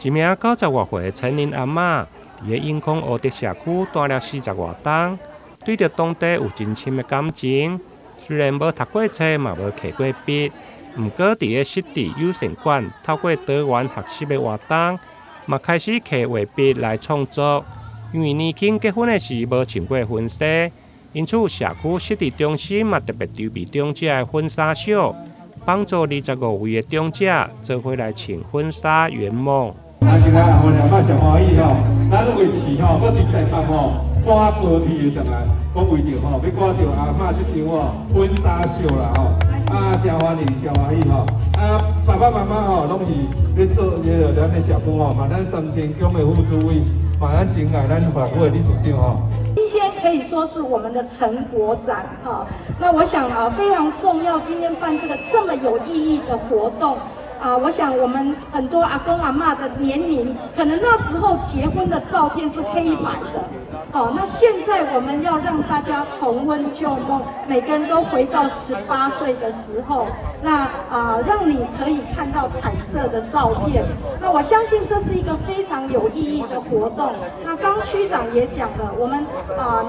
一名90多岁的青年阿嬷，伫个永康乌德社区待了40多冬，对着当地有真深的感情。虽然无读过册，嘛无摕过笔，毋过伫个湿地友善馆透过多元学习的活动，嘛开始摕画笔来创作。因为年轻结婚的时无穿过婚纱，因此社区湿地中心嘛特别筹备长者的婚纱秀，帮助25位的长者做伙来穿婚纱圆梦。今仔阿妈娘妈上欢喜吼，咱为市吼，搁伫台北吼，赶高铁回来，讲为着吼，要赶着阿嬷这场吼婚纱秀啦吼，真欢喜，真欢喜吼。爸爸妈妈吼，拢是要做咱的社区吼，嘛咱3000宫的副主委，嘛咱真爱咱法会的理事长吼。今天可以说是我们的成果展哈，那我想非常重要，今天办这么有意义的活动。我想我们很多阿公阿嬷的年龄，可能那时候结婚的照片是黑白的，那现在我们要让大家重温旧梦，每个人都回到18岁的时候，那让你可以看到彩色的照片。那我相信这是一个非常有意义的活动。那刚区长也讲了，我们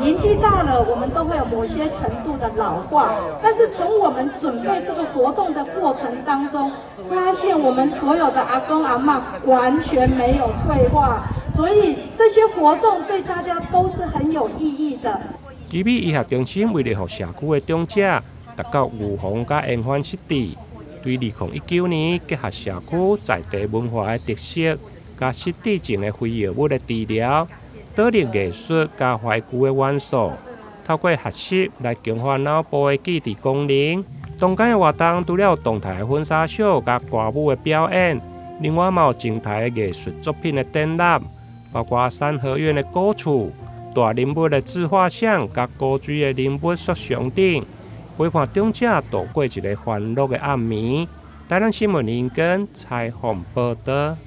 年纪大了，我们都会有某些程度的老化，但是从我们准备这个活动的过程当中，发现我们所有的阿公阿嬷完全没有退化，所以这些活动对大家都是很有意义的。奇美医学中心为了让社区的长者达到预防甲延缓失智，对2019年结合社区在地文化的特色，甲失智症的非药物的治疗，导入艺术甲怀旧的元素，透过学习来强化脑部的记忆功能。当间的活动除了动态的婚纱秀甲歌舞的表演，另外嘛有静态的艺术作品的展览，包括三合院的古厝、大人物的自画像甲古锥的人物塑像等，陪伴长者度过一个欢乐的暗暝。台南新闻林根采访报道。